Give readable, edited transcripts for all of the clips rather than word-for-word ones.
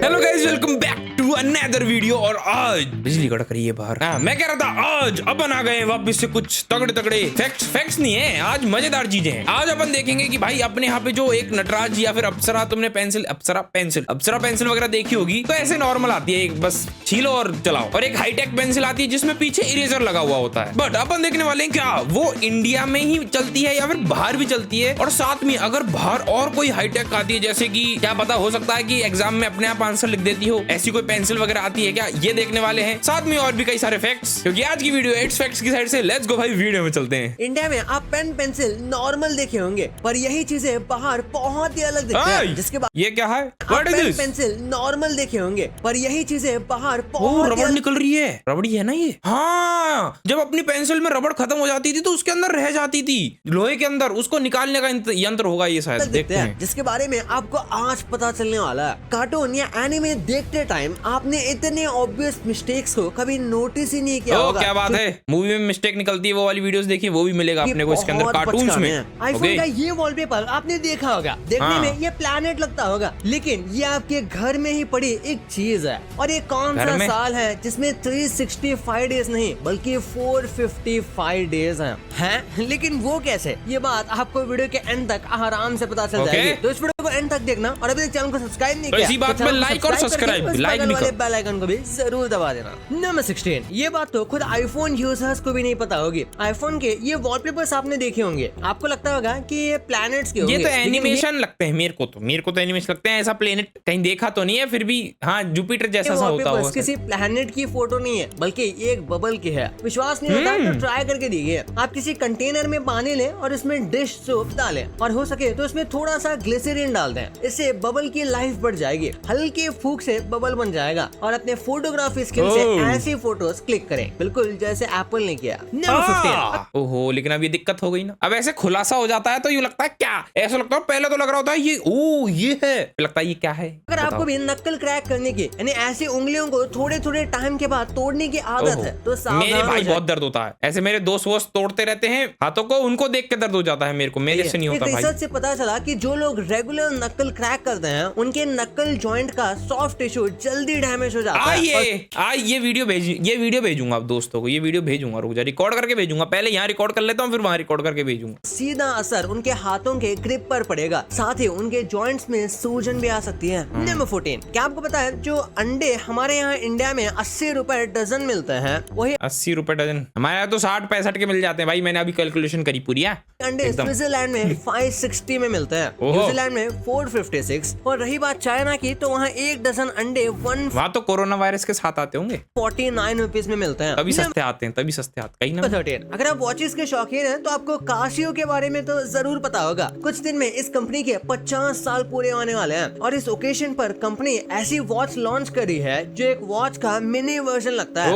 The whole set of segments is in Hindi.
Hello guys, welcome back to another video. और आज बिजली कड़क रही है बाहर। मैं कह रहा था आज अपन आ गए वापस से कुछ तगड़े तगड़े फैक्ट्स नहीं है, आज मजेदार चीजें हैं। आज अपन देखेंगे कि भाई अपने यहाँ पे जो एक नटराज या फिर अप्सरा, तुमने अप्सरा पेंसिल वगैरह देखी होगी तो ऐसे नॉर्मल आती है, एक बस छीलो और चलाओ। और एक हाईटेक पेंसिल आती है जिसमें पीछे इरेजर लगा हुआ होता है। बट अपन देखने वाले हैं क्या वो इंडिया में ही चलती है या फिर बाहर भी चलती है। और साथ में अगर बाहर और कोई हाईटेक आती है, जैसे कि क्या पता, हो सकता है कि एग्जाम में अपने आप आंसर लिख देती हो, ऐसी कोई पेंसिल वगैरह आती है क्या, ये देखने वाले हैं। साथ में और भी कई सारे फैक्ट्स, क्योंकि आज की वीडियो इट्स फैक्ट्स की साइड से। लेट्स गो भाई, वीडियो में चलते हैं। इंडिया में आप पेन पेंसिल नॉर्मल देखे होंगे, पर यही चीजें बाहर बहुत ही अलग दिखती है। जिसके बाद ये क्या है? आप पेन पेंसिल नॉर्मल देखे होंगे, पर यही चीजें बाहर बहुत रबड़ निकल रही है। रबड़ी है ना ये? हाँ, जब अपनी पेंसिल में रबड़ खत्म हो जाती थी तो उसके अंदर रह जाती थी, लोहे के अंदर, उसको निकालने का यंत्र होगा ये शायद। देखते हैं, जिसके बारे में आपको आज पता चलने वाला है। कार्टून या एनिमे देखते टाइम आपने इतने ऑब्वियस मिस्टेक्स को कभी नोटिस ही नहीं किया होगा। क्या बात है, मूवी में मिस्टेक निकलती है, वो वाली वीडियोस देखिए, वो भी मिलेगा अपने को इसके अंदर कार्टून्स में। आईफोन का ये वॉलपेपर आपने देखा होगा, देखने में ये प्लैनेट लगता होगा, लेकिन ये आपके घर में ही पड़ी एक चीज है। और ये कौन सा साल है जिसमें 365 डेज नहीं बल्कि 455 डेज हैं? लेकिन वो कैसे, ये बात आपको वीडियो के एंड तक आराम से पता चल जाएगी। तो इस वीडियो को एंड तक देखना, और अभी तक चैनल को सब्सक्राइब नहीं किया इसी बात में लाइक और सब्सक्राइब, लाइक भी करो, बेल आइकन को भी जरूर दबा देना। नंबर 16, ये बात तो खुद आईफोन यूजर्स को भी नहीं पता होगी। आईफोन के ये वॉलपेपर्स आपने देखे होंगे, आपको लगता होगा कि ये प्लैनेट्स के होंगे। ये तो एनिमेशन लगते हैं मेरे को तो एनिमेशन लगते हैं। ऐसा प्लेनेट कहीं देखा तो नहीं है, फिर भी हाँ जुपिटर जैसा सा होता है। किसी प्लैनेट की फोटो नहीं है, बल्कि एक बबल की है। विश्वास नहीं होता तो ट्राई करके देखिए। आप किसी कंटेनर में पानी लें और इसमें डिश सोप डालें, और हो सके तो इसमें थोड़ा सा ग्लिसरीन डाल दें। इससे बबल की लाइफ बढ़ जाएगी, हल्के फूंक से बबल बन जाएगा। और अपने फोटोग्राफी स्किल से ऐसी फोटोज क्लिक करें, बिल्कुल जैसे एप्पल ने किया। नंबर 15, ओहो, लेकिन अब ये दिक्कत हो गई ना। अब ऐसे खुलासा हो जाता है तो यूँ लगता है क्या, ऐसा लगता है पहले तो लग रहा होता है ये ये है, लगता है ये क्या है। अगर आपको भी नक्कल क्रैक करने की, यानी ऐसी उंगलियों को थोड़े थोड़े टाइम के बाद तोड़ने की आदत है, तो मेरे भाई बहुत दर्द होता है। ऐसे मेरे दोस्त तोड़ते रहते हैं हाथों को, उनको देख के दर्द हो जाता है मेरे को, मेरे से नहीं होता भाई। रिसर्च से पता चला कि जो लोग रेगुलर नक्कल क्रैक करते हैं, उनके नक्कल जॉइंट का सॉफ्ट टिश्यू जल्दी डैमेज हो जाता है। ये वीडियो भेजूंगा आप दोस्तों को, ये वीडियो भेजूंगा, रुक जा, रिकॉर्ड करके भेजूंगा। पहले यहाँ रिकॉर्ड कर लेता हूँ, फिर वहाँ रिकॉर्ड करके भेजूंगा। सीधा असर उनके हाथों के ग्रिप पर पड़ेगा, साथ ही उनके जॉइंट्स में सूजन भी आ सकती है। नंबर 14, क्या आपको पता है जो अंडे हमारे यहाँ इंडिया में 80 रुपए डजन मिलते हैं, वही 80 रुपए डजन हमारे यहाँ तो 60-65 के मिल जाते हैं भाई। मैंने अभी कैलकुलेशन करी पूरी। अंडे स्विट्जरलैंड में 560 में मिलते हैं, न्यूजीलैंड में 456। और रही बात चाइना की, तो वहाँ एक डजन अंडे वहाँ तो कोरोना वायरस के साथ आते होंगे, 49 रुपीज में मिलते हैं। तभी सस्ते आते हैं कहीं ना। 13, अगर आप वॉचेस के शौकीन हैं तो आपको कासियो के बारे में तो जरूर पता होगा। कुछ दिन में इस कंपनी के 50 साल पूरे होने वाले हैं, और इस ओकेजन पर कंपनी ऐसी वॉच लॉन्च करी है जो एक वॉच का मिनी वर्जन लगता है,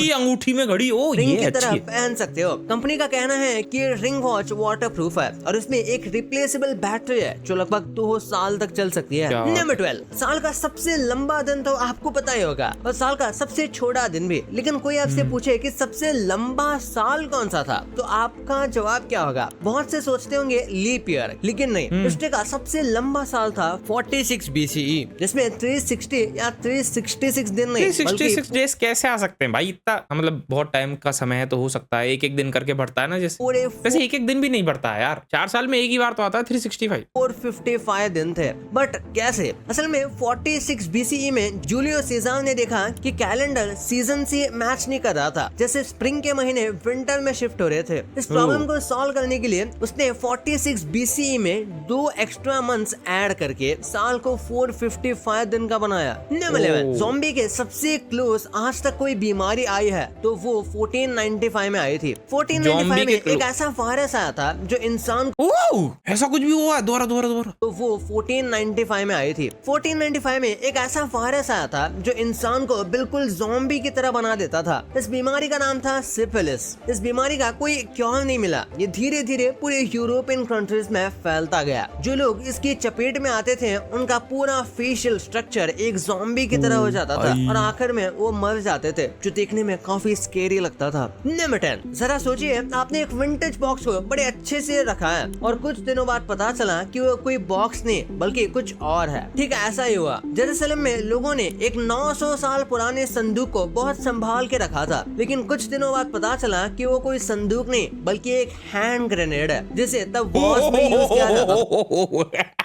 अंगूठी में घड़ी रिंग की तरह पहन सकते हो। कंपनी का कहना है कि रिंग वॉच वाटर प्रूफ है, और इसमें एक रिप्लेसेबल बैटरी है जो लगभग 2 साल तक चल सकती है। नंबर 12, साल का सबसे लंबा दिन तो आपको पता ही होगा, और साल का सबसे छोटा दिन भी। लेकिन कोई आपसे पूछे कि सबसे लंबा साल कौन सा था, तो आपका जवाब क्या होगा? बहुत से सोचते होंगे लीप ईयर, लेकिन नहीं। हिस्ट्री का सबसे लंबा साल था 46 BCE, जिसमें 360 या 366 दिन नहीं, 366 डेज कैसे आ सकते हैं भाई? इतना मतलब बहुत टाइम का समय है, तो हो सकता है एक दिन करके बढ़ता है ना, जैसे वैसे एक दिन भी नहीं बढ़ता है यार, 4 साल में एक ही बार तो आता है 365। 455 दिन थे, बट कैसे? असल में 46 BCE में जूलियो सीजर ने देखा कि कैलेंडर सीजन से मैच नहीं कर रहा था, जैसे स्प्रिंग के महीने विंटर में शिफ्ट हो रहे थे। इस प्रॉब्लम को सॉल्व करने के लिए उसने 46 BCE में 2 एक्स्ट्रा मंथ्स ऐड करके साल को 455 दिन का बनाया। नंबर 11, ज़ॉम्बी के सबसे क्लोज आज तक कोई बीमारी आई है तो वो 1495 में आई थी। 1495 में एक ऐसा वायरस आया था जो इंसान ऐसा कुछ भी हुआ, दोबारा तो वो 1495 में आई थी। 1495 में एक ऐसा वायरस आया था जो इंसान को बिल्कुल ज़ॉम्बी की तरह बना देता था। इस बीमारी का नाम था सिफिलिस। इस बीमारी का कोई क्योर नहीं मिला, ये धीरे धीरे पूरे यूरोपियन कंट्रीज में फैलता गया। जो लोग इसकी चपेट में आते थे उनका पूरा फेशियल स्ट्रक्चर एक ज़ॉम्बी की तरह हो जाता था, और आखिर में वो मर जाते थे, जो देखने में काफी स्केरी लगता था। नंबर 10, जरा सोचिए आपने एक विंटेज बॉक्स को बड़े अच्छे से रखा है, और कुछ दिनों बाद पता चला कि वो कोई बॉक्स नहीं बल्कि कुछ और है। ठीक है, ऐसा ही हुआ। जेरूसलम में लोगों ने एक 900 साल पुराने संदूक को बहुत संभाल के रखा था, लेकिन कुछ दिनों बाद पता चला कि वो कोई संदूक नहीं बल्कि एक हैंड ग्रेनेड है, जिसे तब वॉर्स में यूज किया जाता।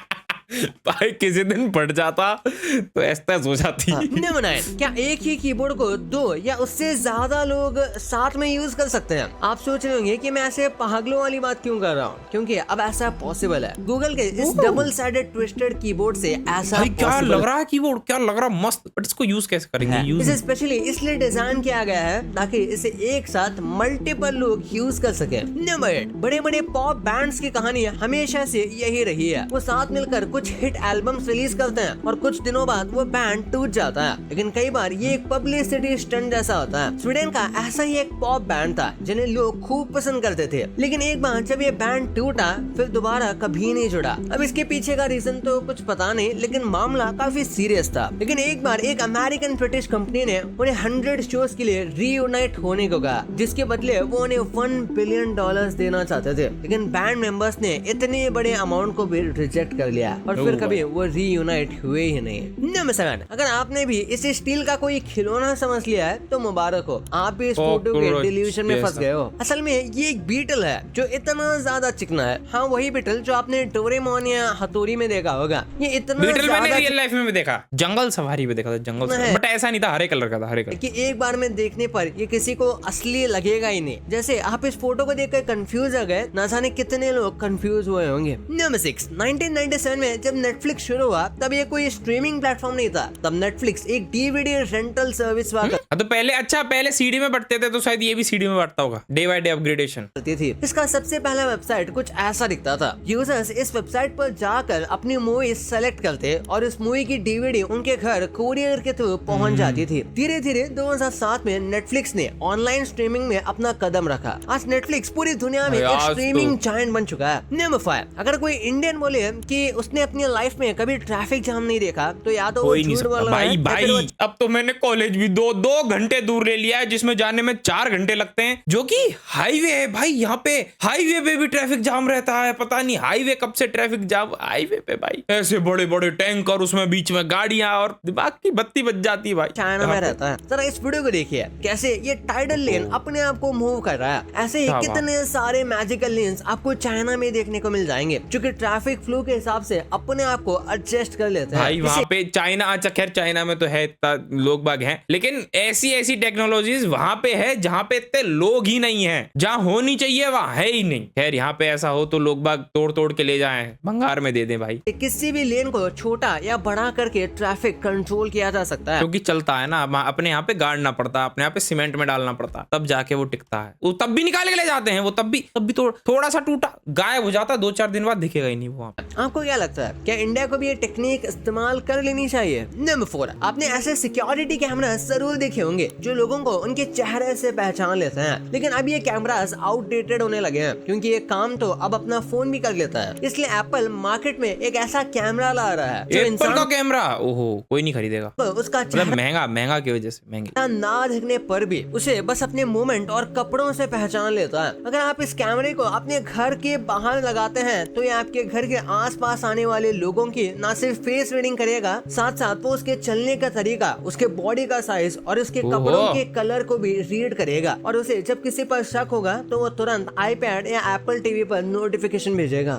भाई किसी दिन पड़ जाता तो ऐसा हो जाती। क्या एक ही कीबोर्ड को 2 या उससे ज्यादा लोग साथ में यूज कर सकते हैं? आप सोच रहे होंगे कि मैं ऐसे पागलों वाली बात क्यों कर रहा हूँ, क्योंकि अब ऐसा पॉसिबल है। गूगल के इस डबल साइडेड ट्विस्टेड कीबोर्ड से ऐसा भाई क्या लग रहा है कीबोर्ड, क्या लग रहा मस्त, बट इसको यूज कैसे करेंगे? इसे स्पेशली इसलिए डिजाइन किया गया है ताकि इसे एक साथ मल्टीपल लोग यूज कर सके। नंबर 8, बड़े बड़े पॉप बैंड्स की कहानी हमेशा से यही रही है। वो साथ मिलकर कुछ हिट एल्बम्स रिलीज करते हैं और कुछ दिनों बाद वो बैंड टूट जाता है, लेकिन कई बार ये एक पब्लिसिटी स्टंट जैसा होता है। स्वीडन का ऐसा ही एक पॉप बैंड था जिन्हें लोग खूब पसंद करते थे, लेकिन एक बार जब ये बैंड टूटा फिर दोबारा कभी नहीं जुड़ा। अब इसके पीछे का रीजन तो कुछ पता नहीं, लेकिन मामला काफी सीरियस था। लेकिन एक बार एक अमेरिकन ब्रिटिश कंपनी ने उन्हें 100 शोज के लिए रीयूनाइट होने को कहा, जिसके बदले वो उन्हें $1 बिलियन देना चाहते थे, लेकिन बैंड मेंबर्स ने इतने बड़े अमाउंट को भी रिजेक्ट कर लिया और फिर कभी वो रीयूनाइट हुए ही नहीं। नमस्कार, अगर आपने भी इस स्टील का कोई खिलौना समझ लिया है तो मुबारक हो, आप भी इस फोटो के डिल्यूजन में फंस गए हो। असल में ये एक बीटल है जो इतना ज्यादा चिकना है। हाँ, वही बीटल जो आपने डोरेमोन या हथौड़ी में देखा होगा। ये इतना बीटल मैंने रियल लाइफ में भी देखा, जंगल सफारी में देखा था, जंगल सफारी, बट ऐसा नहीं था, हरे कलर का था, हरे कलर कि एक बार में देखने पर ये किसी को असली लगेगा ही नहीं। जैसे आप इस फोटो को देखकर कंफ्यूज हो गए, ना जाने कितने लोग कंफ्यूज हुए होंगे। नंबर 6, 1997 में जब नेटफ्लिक्स शुरू हुआ तब ये कोई स्ट्रीमिंग प्लेटफॉर्म नहीं था। तब नेटफ्लिक्स एक डीवीडी रेंटल सर्विस हुआ तो पहले सीडी में बंटते थे, तो शायद ये भी सीडी में बंटता होगा, डे बाय डे अपग्रेडेशन करती थी। इसका सबसे पहला वेबसाइट कुछ ऐसा दिखता था। यूजर्स इस वेबसाइट पर जाकर अपनी मूवी सेलेक्ट करते और इस मूवी की डीवीडी उनके घर कोरियर के थ्रू पहुंच जाती थी। धीरे धीरे 2007 में नेटफ्लिक्स ने ऑनलाइन स्ट्रीमिंग में अपना कदम रखा। आज नेटफ्लिक्स पूरी दुनिया में एक स्ट्रीमिंग जायंट बन चुका है। नंबर 5, अगर कोई इंडियन बोले कि उसने अपनी लाइफ में कभी ट्रैफिक जाम नहीं देखा तो या तो वो झूठ बोल रहा है। भाई अब तो मैंने कॉलेज भी दो घंटे दूर ले लिया है, जिसमें जाने में 4 घंटे लगते हैं, जो कि हाईवे है भाई। यहाँ पे हाईवे पे भी ट्रैफिक जाम रहता है, पता नहीं हाईवे कब से ट्रैफिक जाम हाईवे पे भाई। ऐसे बड़े बड़े टैंकर, उसमें बीच में गाड़ियां और दिमाग की बत्ती बज जाती है भाई। चाइना में रहता है। जरा इस वीडियो को देखिए कैसे ये टाइडल लेन अपने आप को मूव कर रहा है। ऐसे ही कितने सारे मैजिकल लेन्स आपको चाइना में देखने को मिल जाएंगे, जो कि ट्रैफिक फ्लो के हिसाब से अपने आप को एडजस्ट कर लेते हैं। भाई वहाँ पे चाइना, अच्छा खैर चाइना में तो है लोग बाग हैं, लेकिन ऐसी टेक्नोलॉजीज वहाँ पे है जहाँ पे इतने लोग ही नहीं है, जहाँ होनी चाहिए वहाँ है ही नहीं। खैर यहाँ पे ऐसा हो तो लोग बाग तोड़ के ले जाएं, भंगार में दे दें भाई। किसी भी लेन को छोटा या बड़ा करके ट्रैफिक कंट्रोल किया जा सकता है, क्योंकि चलता है ना, अपने यहाँ पे गाड़ना पड़ता है, अपने यहाँ पे सीमेंट में डालना पड़ता है, तब जाके वो टिकता है। वो तब भी निकाल के ले जाते हैं, वो तब भी थोड़ा सा टूटा गायब हो जाता, 2-4 दिन बाद दिखेगा ही नहीं वो। आपको क्या लगता है, क्या इंडिया को भी ये टेक्निक इस्तेमाल कर लेनी चाहिए? नंबर 4, आपने ऐसे सिक्योरिटी कैमरा जरूर देखे होंगे जो लोगों को उनके चेहरे से पहचान लेते हैं, लेकिन अब ये कैमरास आउटडेटेड होने लगे हैं, क्योंकि ये काम तो अब अपना फोन भी कर लेता है। इसलिए एप्पल मार्केट में एक ऐसा कैमरा ला रहा है जो एप्पल का कैमरा, ओहो कोई नहीं खरीदेगा, उसका महंगा की वजह से महंगा ना दिखने पर भी उसे बस अपने मूवमेंट और कपड़ों से पहचान लेता है। अगर आप इस कैमरे को अपने घर के बाहर लगाते हैं तो ये आपके घर के आसपास आने वाले लोगों की ना सिर्फ फेस रीडिंग करेगा, साथ साथ वो उसके चलने का तरीका, उसके बॉडी का साइज और उसके कपड़ों के कलर को भी रीड करेगा, और उसे जब किसी पर शक होगा तो वो तुरंत आईपैड या एप्पल टीवी पर नोटिफिकेशन भेजेगा।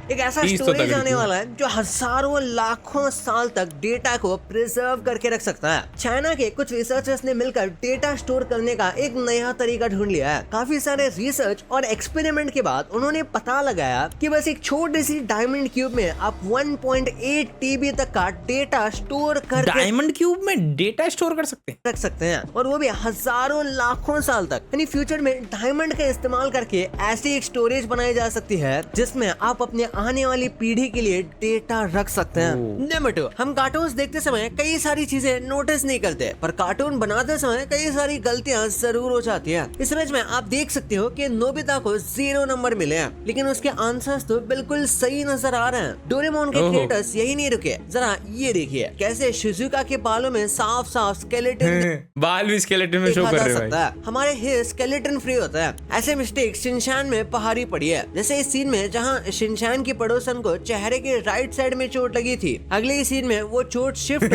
एक ऐसा स्टोरेज आने वाला है जो हजारों लाखों साल तक डेटा को प्रिजर्व करके रख सकता है। चाइना के कुछ रिसर्चर्स ने मिलकर डेटा स्टोर करने का एक नया तरीका ढूंढ लिया है। काफी सारे रिसर्च और एक्सपेरिमेंट के बाद उन्होंने पता लगाया कि बस एक छोटी सी डायमंड क्यूब में आप 1.8 TB तक का डेटा स्टोर कर डायमंड क्यूब में डेटा स्टोर कर रख सकते हैं, और वो भी हजारों लाखों साल तक। यानी फ्यूचर में डायमंड का इस्तेमाल करके ऐसी एक स्टोरेज बनाई जा सकती है जिसमें आप अपने आने वाली पीढ़ी के लिए डेटा रख सकते हैं। नंबर 2, हम कार्टून्स देखते समय कई सारी चीजें नोटिस नहीं करते, पर कार्टून बनाते समय कई सारी गलतियां जरूर हो जाती है। इस इमेज में आप देख सकते हो कि नोबिता को 0 नंबर मिले हैं, लेकिन उसके आंसर्स तो बिल्कुल सही नजर आ रहे हैं। डोरेमोन के क्रिएटर्स यही नहीं रुके, जरा ये देखिए कैसे शिजुका के बालों में साफ साफ स्केलेटन बाल भी स्केलेटन में शो देखा कर जा रहे हैं सकता भाई। है। हमारे हेयर स्केलेटन फ्री होता है। ऐसे मिस्टेक शिनचैन में पहाड़ी पड़ी है। जैसे इस सीन में जहाँ शिनचैन की पड़ोसन को चेहरे के राइट साइड में चोट लगी थी, अगले ही सीन में वो चोट शिफ्ट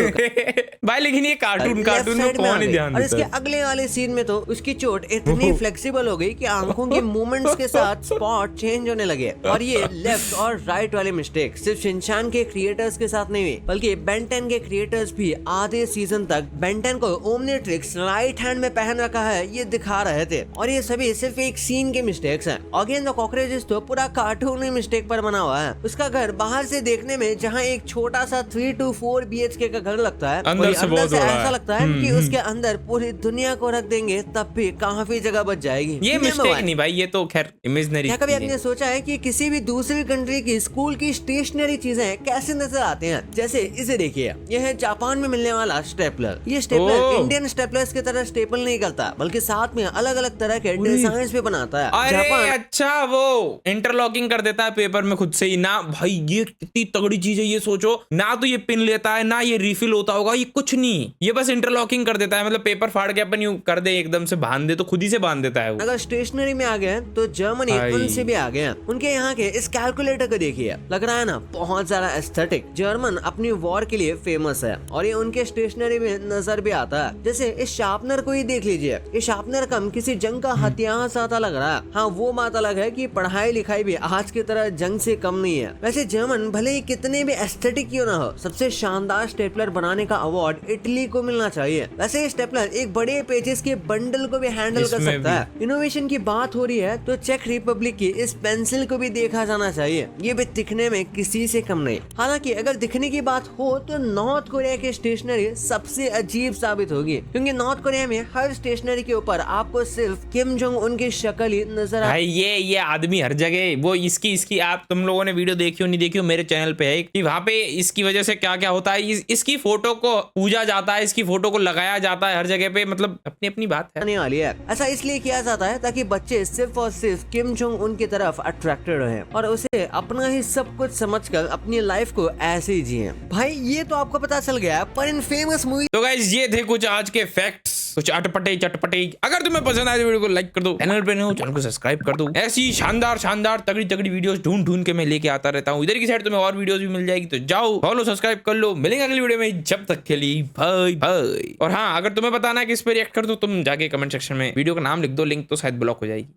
भाई लेकिन ये कार्टून लेफ्ट में साइड में आ कौन ही गई। ध्यान और देता इसके है? अगले वाले सीन में तो उसकी चोट इतनी फ्लेक्सिबल हो गई कि आंखों के मूवमेंट्स के साथ स्पॉट चेंज होने लगे। और ये लेफ्ट और राइट वाले मिस्टेक सिर्फ शिनचैन के क्रिएटर्स के साथ नहीं हुई, बल्कि बेन 10 के क्रिएटर्स भी आधे सीजन तक बेन 10 को ओमनिट्रिक्स राइट हैंड में पहन रखा है ये दिखा रहे थे। और ये सभी सिर्फ एक सीन के मिस्टेक्स हैं। अगेन द कॉकरोचेस तो पूरा कार्टून मिस्टेक पर बना हुआ है। उसका घर बाहर से देखने में जहाँ एक छोटा सा 3 to 4 BHK का घर लगता है, अंदर से बहुत बड़ा ऐसा है। लगता है कि उसके अंदर पूरी दुनिया को रख देंगे तब भी काफी जगह बच जाएगी। ये मिस्टेक नहीं भाई, ये तो खैर इमेजिनरी। क्या कभी आपने सोचा है कि किसी भी दूसरी कंट्री की स्कूल की स्टेशनरी चीजें कैसे नजर आते हैं? जैसे इसे देखिए, यह है जापान में मिलने वाला स्टेपलर। ये स्टेपलर ओह। इंडियन स्टेपलर्स की तरह स्टेपल नहीं करता, बल्कि साथ में अलग अलग तरह के डिजाइन भी बनाता है। अरे जापान अच्छा, वो इंटरलॉकिंग कर देता है पेपर में खुद से ही ना। भाई ये कितनी तगड़ी चीज है, ये सोचो ना। तो ये पिन लेता है ना, ये रिफिल होता होगा, ये कुछ नहीं, ये बस इंटरलॉकिंग कर देता है। मतलब पेपर फाड़ के अपन यूं कर दे, एकदम से बांध दे तो खुद ही से बांध देता है वो। अगर स्टेशनरी में आ गए तो जर्मनी भाई। उनसे भी आगे हैं। उनके यहाँ के इस कैलकुलेटर को देखिए, लग रहा है ना बहुत ज्यादा एस्थेटिक। जर्मन अपनी वॉर के लिए फेमस है और ये उनके स्टेशनरी में नजर भी आता है। जैसे इस शार्पनर को ही देख लीजिए, ये शार्पनर कम किसी जंग का हथियार सा लग रहा है। हाँ, वो बात अलग है कि पढ़ाई लिखाई भी आज की तरह जंग से कम नहीं है। वैसे जर्मन भले ही कितने भी एस्थेटिक क्यों ना हो, सबसे शानदार स्टेपलर बनाने का अवार्ड इटली को मिलना चाहिए। वैसे ये स्टेपलर एक बड़े पेजेस के बंडल को भी हैंडल कर इसमें सकता है। इनोवेशन की बात हो रही है तो चेक रिपब्लिक की इस पेंसिल को भी देखा जाना चाहिए। ये भी दिखने में किसी से कम नहीं। हालांकि अगर दिखने की बात हो तो नॉर्थ कोरिया की स्टेशनरी सबसे अजीब साबित होगी, क्योंकि नॉर्थ कोरिया में हर स्टेशनरी के ऊपर आपको सिर्फ किम जोंग उन की शक्ल ही नजर भाई ये आदमी हर जगह वो इसकी आप तुम लोगों ने वीडियो देखी हो नहीं देखी हो, मेरे चैनल पे है कि वहाँ पे इसकी वजह से क्या क्या होता है। इसकी फोटो को पूजा जाता है, इसकी फोटो को लगाया जाता है हर जगह पे। मतलब अपनी अपनी बात है। आने वाली है। ऐसा इसलिए किया जाता है ताकि बच्चे सिर्फ और सिर्फ किम जोंग उन की तरफ अट्रैक्टेड रहे और उसे अपना ही सब कुछ समझकर अपनी लाइफ को ऐसे ही जिए। भाई ये तो आपको पता चल गया, पर इन फेमस मूवी तो गाइस ये थे कुछ आज के फैक्ट्स, कुछ अटपटे चटपटे। अगर तुम्हें पसंद आए तो वीडियो को लाइक कर दो, चैनल पे नहीं हो चैनल को सब्सक्राइब कर दो। ऐसी शानदार तगड़ी तगड़ी वीडियोस ढूंढ के मैं लेके आता रहता हूँ। इधर की साइड तुम्हें और वीडियोस भी मिल जाएगी, तो जाओ फॉलो सब्सक्राइब कर लो। मिलेंगे अगली वीडियो में, जब तक के लिए बाय बाय। और हाँ, अगर तुम्हें बताना है कि इस पे रिएक्ट कर दो, तुम जाके कमेंट सेक्शन में वीडियो का नाम लिख दो, लिंक तो शायद ब्लॉक हो जाएगी।